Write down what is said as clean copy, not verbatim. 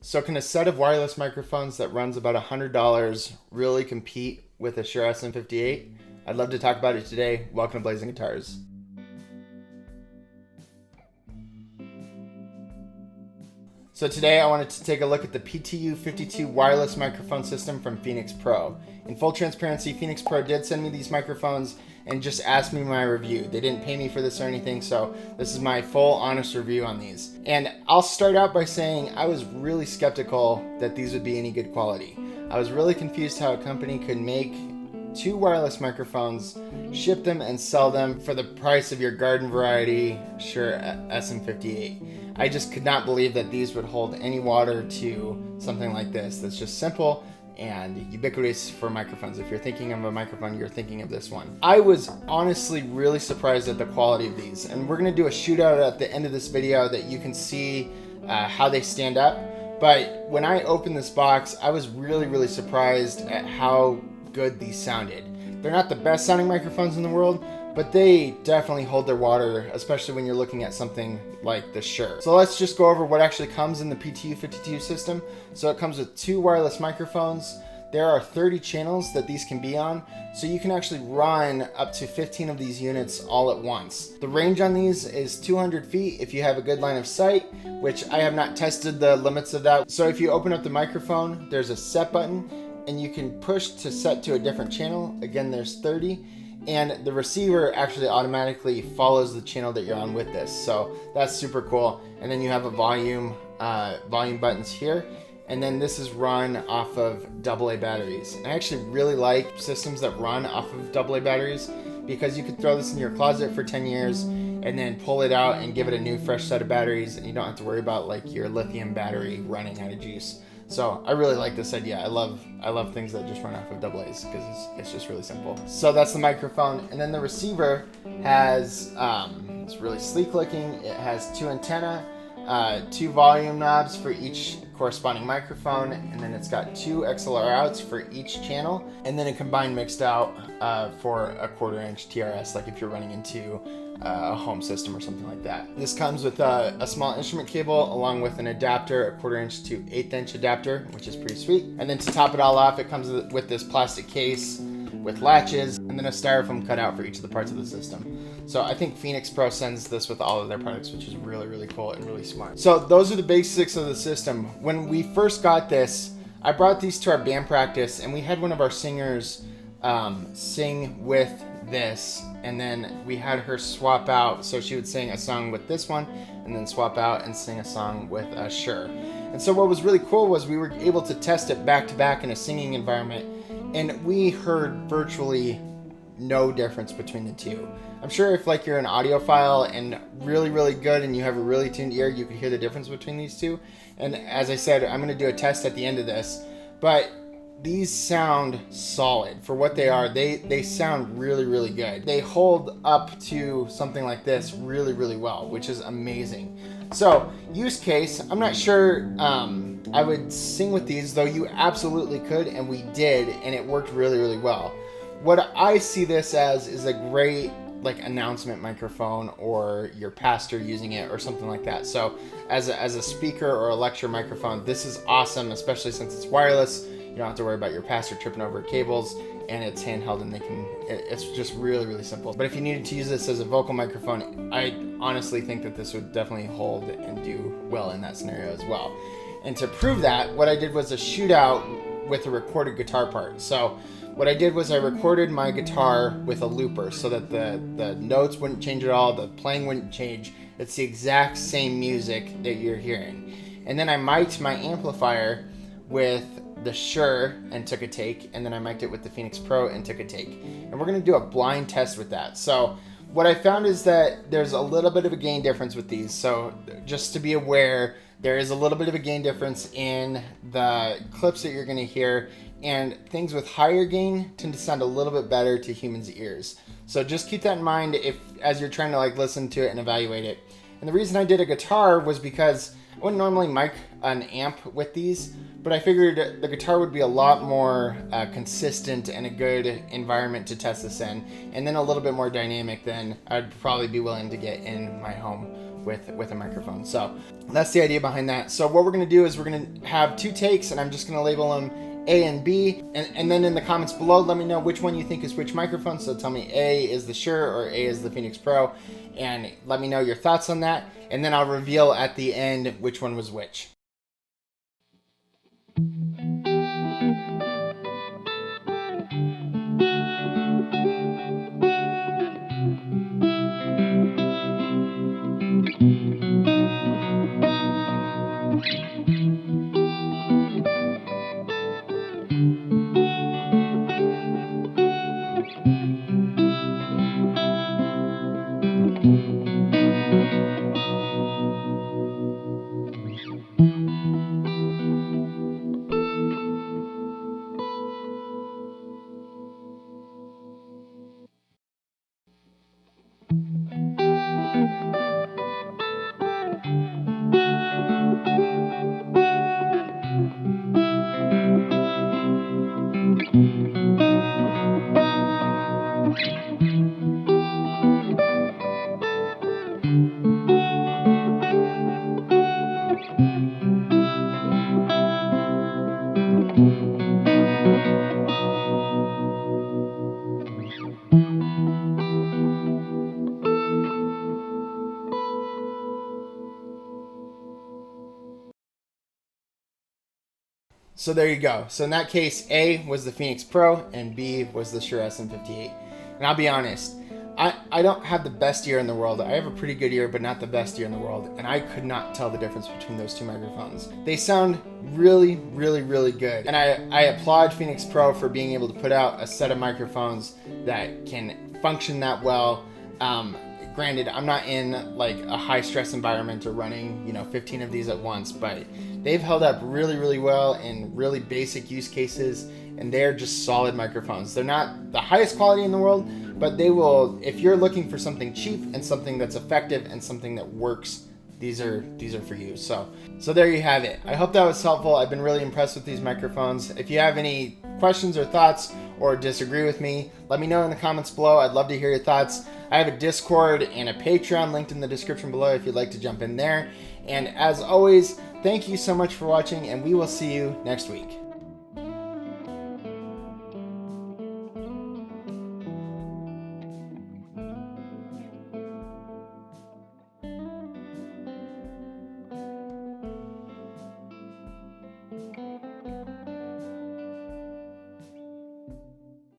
So can a set of wireless microphones that runs about $100 really compete with a Shure SM58? I'd love to talk about it today. Welcome to Blazing Guitars. So today I wanted to take a look at the PTU-52 wireless microphone system from Phenyx Pro. In full transparency, Phenyx Pro did send me these microphones and just asked me my review. They didn't pay me for this or anything, so this is my full honest review on these. And I'll start out by saying I was really skeptical that these would be any good quality. I was really confused how a company could make two wireless microphones, ship them and sell them for the price of your garden variety Shure SM58. I just could not believe that these would hold any water to something like this that's just simple and ubiquitous for microphones. If you're thinking of a microphone, you're thinking of this one. I was honestly really surprised at the quality of these, and we're gonna do a shootout at the end of this video that you can see how they stand up. But when I opened this box, I was really surprised at how good these sounded. They're not the best sounding microphones in the world, but they definitely hold their water, especially when you're looking at something like the Shure. So let's just go over what actually comes in the PTU-52 system. So it comes with two wireless microphones. There are 30 channels that these can be on, so you can actually run up to 15 of these units all at once. The range on these is 200 feet if you have a good line of sight, which I have not tested the limits of that. So if you open up the microphone, there's a set button, and you can push to set to a different channel. Again, there's 30. And the receiver actually automatically follows the channel that you're on with this. So that's super cool. And then you have a volume buttons here. And then this is run off of AA batteries. And I actually really like systems that run off of AA batteries because you could throw this in your closet for 10 years and then pull it out and give it a new fresh set of batteries, and you don't have to worry about like your lithium battery running out of juice. So I really like this idea. I love things that just run off of AA's because it's just really simple. So that's the microphone, and then the receiver has it's really sleek looking. It has two antenna, two volume knobs for each corresponding microphone, and then it's got two XLR outs for each channel, and then a combined mixed out for a 1/4 inch TRS, like if you're running into a home system or something like that. This comes with a small instrument cable along with an adapter, a 1/4 inch to 1/8 inch adapter, which is pretty sweet. And then to top it all off, it comes with this plastic case with latches and then a styrofoam cutout for each of the parts of the system. So I think Phenyx Pro sends this with all of their products, which is really cool and really smart. So those are the basics of the system. When we first got this, I brought these to our band practice, and we had one of our singers sing with this, and then we had her swap out, so she would sing a song with this one and then swap out and sing a song with a Shure. And so what was really cool was we were able to test it back to back in a singing environment, and we heard virtually no difference between the two. I'm sure if like you're an audiophile and really good and you have a really tuned ear, you could hear the difference between these two. And as I said, I'm going to do a test at the end of this, but these sound solid for what they are. They sound really good. They hold up to something like this really well, which is amazing. So use case, I'm not sure I would sing with these, though you absolutely could, and we did, and it worked really well. What I see this as is a great like announcement microphone, or your pastor using it or something like that. So as a speaker or a lecture microphone, this is awesome, especially since it's wireless. You don't have to worry about your pastor tripping over cables, and it's handheld, and it's just really simple. But if you needed to use this as a vocal microphone, I honestly think that this would definitely hold and do well in that scenario as well. And to prove that, what I did was a shootout with a recorded guitar part. So what I did was I recorded my guitar with a looper so that the notes wouldn't change at all, the playing wouldn't change. It's the exact same music that you're hearing. And then I mic'd my amplifier with the Shure and took a take, and then I mic'd it with the Phenyx Pro and took a take. And we're gonna do a blind test with that. So what I found is that there's a little bit of a gain difference with these. So just to be aware, there is a little bit of a gain difference in the clips that you're gonna hear, and things with higher gain tend to sound a little bit better to humans' ears. So just keep that in mind as you're trying to like listen to it and evaluate it. And the reason I did a guitar was because I wouldn't normally mic an amp with these, but I figured the guitar would be a lot more consistent and a good environment to test this in, and then a little bit more dynamic than I'd probably be willing to get in my home with a microphone. So that's the idea behind that. So what we're gonna do is we're gonna have 2 takes, and I'm just gonna label them A and B, and then in the comments below, let me know which one you think is which microphone. So tell me A is the Shure or A is the Phenyx Pro, and let me know your thoughts on that, and then I'll reveal at the end which one was which. So there you go. So in that case, A was the Phenyx Pro and B was the Shure SM58. And I'll be honest, I don't have the best ear in the world. I have a pretty good ear, but not the best ear in the world. And I could not tell the difference between those 2 microphones. They sound really, really, really good. And I applaud Phenyx Pro for being able to put out a set of microphones that can function that well. Granted, I'm not in like a high stress environment or running, 15 of these at once, but they've held up really, really well in really basic use cases, and they're just solid microphones. They're not the highest quality in the world, but they will, if you're looking for something cheap and something that's effective and something that works, these are for you. So there you have it. I hope that was helpful. I've been really impressed with these microphones. If you have any questions or thoughts or disagree with me, let me know in the comments below. I'd love to hear your thoughts. I have a Discord and a Patreon linked in the description below if you'd like to jump in there. And as always, thank you so much for watching, and we will see you next week.